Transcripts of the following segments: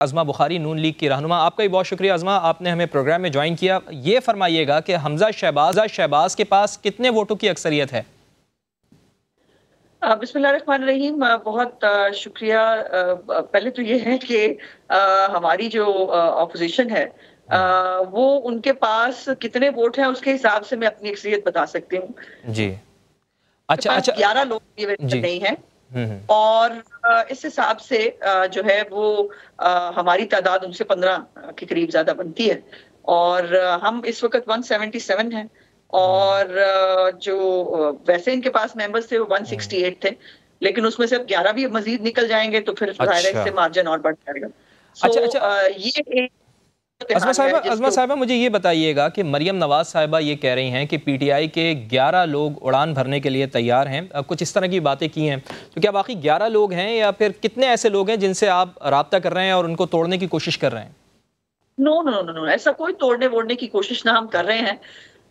अज़मा बुखारी, नून league की रहनुमा। आपका भी बहुत शुक्रिया अज़मा, आपने हमें प्रोग्राम में ज्वाइन किया। ये फरमाइएगा कि हमजा शहबाज के पास कितने वोटों की अक्सरियत है? बिस्मिल्लाहिर्रहमानिर्रहीम। बहुत शुक्रिया। पहले तो ये है कि हमारी जो ऑपोजिशन है, वो उनके पास कितने वोट हैं उसके हिसाब से मैं अपनी अक्सरियत बता सकती हूँ। जी, उनके अच्छा पास अच्छा। 11 लोग जी। नहीं है, हम्म। और इस हिसाब से जो है वो हमारी तादाद उनसे 15 के करीब ज्यादा बनती है, और हम इस वक्त 177 हैं, और जो वैसे इनके पास मेंबर्स थे वो 168 थे, लेकिन उसमें से अब 11 भी मजीद निकल जाएंगे तो फिर जाहिर है अच्छा इससे मार्जिन और बढ़ जाएगा। अच्छा अच्छा। ये एक अज़मा इम्तिहान है साहिबा, जिसके मुझे ये बताइएगा कि मरियम नवाज साहिबा ये कह रही हैं कि पीटीआई के 11 लोग उड़ान भरने के लिए तैयार हैं, कुछ इस तरह की बातें की हैं, तो क्या वाकई 11 लोग हैं या फिर कितने ऐसे लोग हैं जिनसे आप राब्ता कर रहे हैं और उनको तोड़ने की कोशिश कर रहे हैं? नो नो नो नो, ऐसा कोई तोड़ने वोड़ने की कोशिश ना हम कर रहे हैं,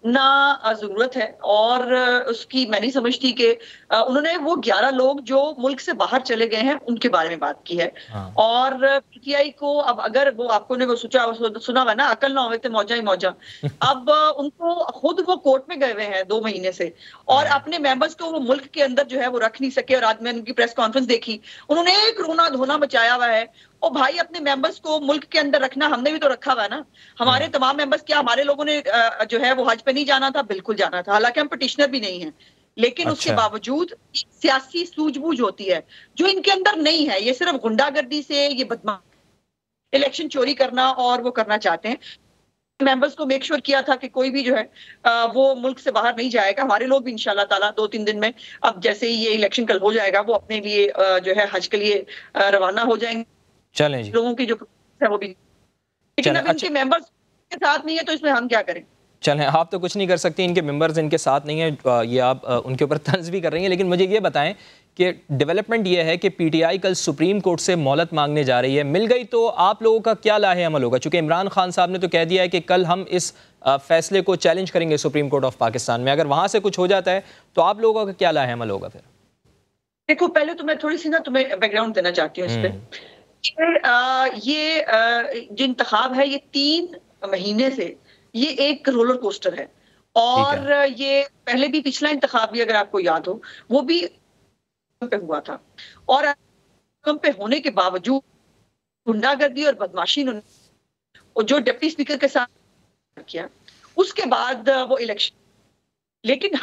ना जरूरत है, और उसकी मैं नहीं समझती कि उन्होंने वो 11 लोग जो मुल्क से बाहर चले गए हैं उनके बारे में बात की है। हाँ। और पीटीआई को अब अगर वो आपको ने वो सुना हुआ ना, अकल ना होवे तो मौजा ही मौजा। अब उनको खुद वो कोर्ट में गए हुए हैं 2 महीने से, और हाँ। अपने मेंबर्स को वो मुल्क के अंदर जो है वो रख नहीं सके, और आज मैंने उनकी प्रेस कॉन्फ्रेंस देखी, उन्होंने एक रोना धोना मचाया हुआ है। ओ भाई, अपने मेंबर्स को मुल्क के अंदर रखना हमने भी तो रखा हुआ है ना। हमारे तमाम मेंबर्स, क्या हमारे लोगों ने जो है वो हज पे नहीं जाना था? बिल्कुल जाना था, हालांकि हम पिटिशनर भी नहीं हैं, लेकिन उसके अच्छा। बावजूद एक सियासी सूझबूझ होती है जो इनके अंदर नहीं है। ये सिर्फ गुंडागर्दी से, ये बदमाश इलेक्शन चोरी करना और वो करना चाहते हैं। मेंबर्स को मेक श्योर किया था कि कोई भी जो है वो मुल्क से बाहर नहीं जाएगा। हमारे लोग भी इंशाल्लाह ताला 2-3 दिन में, अब जैसे ही ये इलेक्शन कल हो जाएगा, वो अपने लिए जो है हज के लिए रवाना हो जाएंगे। चलें जी। लोगों की जो है वो भी, लेकिन चलें। अब अच्छा। इनके मेंबर्स के साथ नहीं है तो इसमें हम क्या करें? चलें, आप तो कुछ नहीं कर सकती, इनके मेंबर्स इनके साथ नहीं है, ये आप उनके ऊपर तंज भी कर रही हैं, लेकिन मुझे ये बताएं कि डेवलपमेंट ये है कि पीटीआई कल सुप्रीम कोर्ट से मोहलत मांगने जा रही है, मिल गई तो आप लोगों का क्या लाहे अमल होगा? चूंकि इमरान खान साहब ने तो कह दिया है कि कल हम इस फैसले को चैलेंज करेंगे सुप्रीम कोर्ट ऑफ पाकिस्तान में, अगर वहां से कुछ हो जाता है तो आप लोगों का क्या लाहे अमल होगा फिर? देखो, पहले तो मैं थोड़ी सी ना तुम्हें बैकग्राउंड देना चाहती हूँ इस पे। जो इंतखाब है, ये 3 महीने से ये एक रोलर कोस्टर है, ठीक है। और ये पहले भी पिछला इंतखाब भी अगर आपको याद हो, वो भी पे हुआ था, और कम पे होने के बावजूद गुंडागर्दी और बदमाशी इन्होंने जो डिप्टी स्पीकर के साथ किया, उसके बाद वो इलेक्शन। लेकिन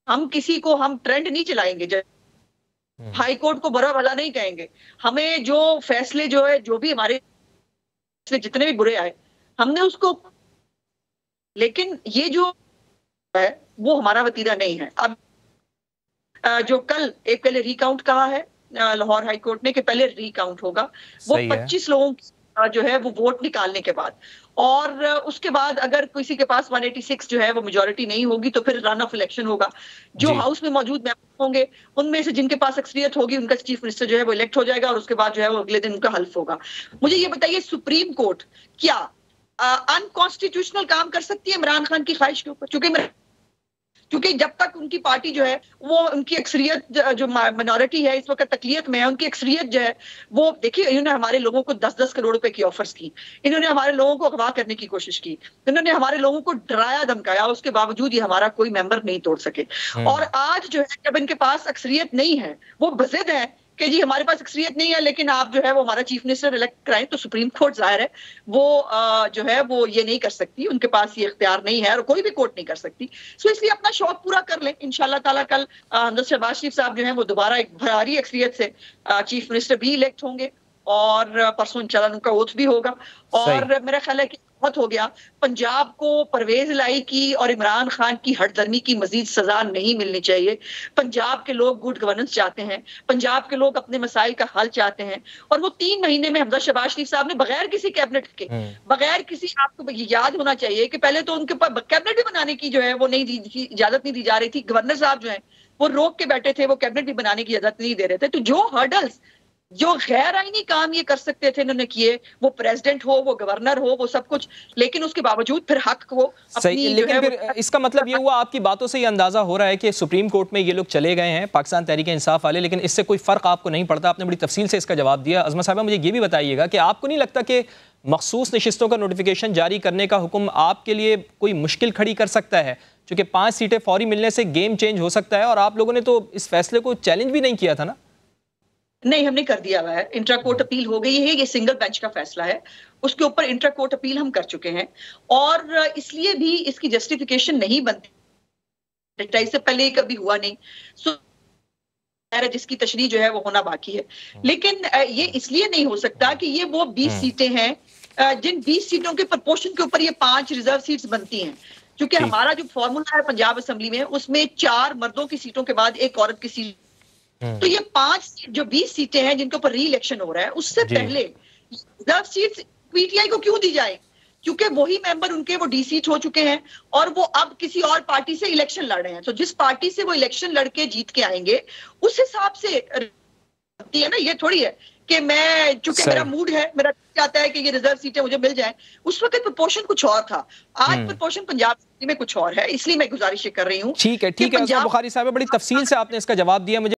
हम किसी को हम ट्रेंड नहीं चलाएंगे, हाई कोर्ट को बुरा भला नहीं कहेंगे। हमें जो फैसले जो है, जो भी हमारे जितने भी बुरे आए, हमने उसको, लेकिन ये जो है वो हमारा वतीरा नहीं है। अब जो कल एक पहले रिकाउंट कहा है लाहौर हाई कोर्ट ने कि पहले रिकाउंट होगा, वो सही है। 25 लोगों जो है वो वोट निकालने के बाद, और उसके बाद अगर किसी के पास 186 जो है वो मेजोरिटी नहीं होगी तो फिर रन ऑफ इलेक्शन होगा। जो जी। हाउस में मौजूद मेंबर होंगे उनमें से जिनके पास अक्सरियत होगी, उनका चीफ मिनिस्टर जो है वो इलेक्ट हो जाएगा, और उसके बाद जो है वो अगले दिन उनका हल्फ होगा। मुझे ये बताइए, सुप्रीम कोर्ट क्या अनकॉन्स्टिट्यूशनल काम कर सकती है इमरान खान की ख्वाहिश के ऊपर? क्योंकि जब तक उनकी पार्टी जो है वो, उनकी अक्सरियत जो माइनॉरिटी है इस वक्त तकलियत में है, उनकी अक्सरियत जो है वो, देखिए इन्होंने हमारे लोगों को 10-10 करोड़ रुपए की ऑफर्स की, इन्होंने हमारे लोगों को अगवा करने की कोशिश की, इन्होंने हमारे लोगों को डराया धमकाया, उसके बावजूद ये हमारा कोई मेंबर नहीं तोड़ सके। और आज जो है जब इनके पास अक्सरियत नहीं है, वो बजिद है कि जी हमारे पास अक्सरियत नहीं है, लेकिन आप जो है वो हमारा चीफ मिनिस्टर इलेक्ट कराएं, तो सुप्रीम कोर्ट जाहिर है वो जो है वो ये नहीं कर सकती, उनके पास ये इख्तियार नहीं है, और कोई भी कोर्ट नहीं कर सकती। सो इसलिए अपना शौक पूरा कर लें इंशाल्लाह ताला। कल शहबाज शरीफ साहब जो है वो दोबारा एक भारी अक्सरियत से चीफ मिनिस्टर भी इलेक्ट होंगे, और परसों इंशाल्लाह उनका ओथ भी होगा। सही। और मेरा ख्याल है कि बहुत हो गया, पंजाब को परवेज लाई की और इमरान खान की हठधर्मी की मजीद सजा नहीं मिलनी चाहिए। पंजाब के लोग गुड गवर्नेंस चाहते हैं, पंजाब के लोग अपने मसाइल का हल चाहते हैं, और वो 3 महीने में हमजा शहबाज शरीफ साहब ने बगैर किसी कैबिनेट के, बगैर किसी, आपको याद होना चाहिए कि पहले तो उनके ऊपर कैबिनेट भी बनाने की जो है वो नहीं दी, इजाजत नहीं दी जा रही थी। गवर्नर साहब जो है वो रोक के बैठे थे, वो कैबिनेट भी बनाने की इजाजत नहीं दे रहे थे। तो जो हर्डल्स जो गैर आईनी काम ये कर सकते थे इन्होंने किए, वो प्रेसिडेंट हो, वो गवर्नर हो, वो सब कुछ, लेकिन उसके बावजूद फिर हक को सही। लेकिन फिर इसका मतलब ये हुआ, आपकी बातों से ये अंदाजा हो रहा है कि सुप्रीम कोर्ट में ये लोग चले गए हैं, पाकिस्तान तहरीक इंसाफ वाले, लेकिन इससे कोई फर्क आपको नहीं पड़ता। आपने बड़ी तफसील से इसका जवाब दिया। अज़मा साहिबा, मुझे ये भी बताइएगा कि आपको नहीं लगता कि मखसूस नशिस्तों का नोटिफिकेशन जारी करने का हुक्म आपके लिए कोई मुश्किल खड़ी कर सकता है, क्योंकि 5 सीटें फौरी मिलने से गेम चेंज हो सकता है, और आप लोगों ने तो इस फैसले को चैलेंज भी नहीं किया था ना? नहीं, हमने कर दिया हुआ है, इंट्रा कोर्ट अपील हो गई है, ये सिंगल बेंच का फैसला है, उसके ऊपर इंट्रा कोर्ट अपील हम कर चुके हैं, और इसलिए भी इसकी जस्टिफिकेशन नहीं बनती, इससे पहले कभी हुआ नहीं, जिसकी तशरीह जो है वो होना बाकी है। लेकिन ये इसलिए नहीं हो सकता कि ये वो 20 सीटें हैं जिन 20 सीटों के प्रपोर्शन के ऊपर ये 5 रिजर्व सीट्स बनती हैं, क्योंकि हमारा जो फॉर्मूला है पंजाब असेंबली में, उसमें 4 मर्दों की सीटों के बाद 1 औरत की सीट, तो ये 5 जो 20 सीटें हैं जिनके ऊपर री इलेक्शन हो रहा है, उससे पहले रिजर्व सीट्स पीटीआई को क्यों दी जाए? क्योंकि वही मेंबर उनके वो डी सीट हो चुके हैं और वो अब किसी और पार्टी से इलेक्शन लड़ रहे हैं, तो जिस पार्टी से वो इलेक्शन लड़के जीत के आएंगे उस हिसाब से है ना। ये थोड़ी है कि मैं, चूंकि मेरा मूड है, मेरा चाहता है कि ये रिजर्व सीटें मुझे मिल जाएं, उस वक्त प्रोपोर्शन कुछ और था, आज प्रोपोर्शन पंजाब में कुछ और है, इसलिए मैं गुजारिश कर रही हूँ। ठीक है, ठीक है। बुखारी साहब, बड़ी तफसील से आपने इसका जवाब दिया मुझे।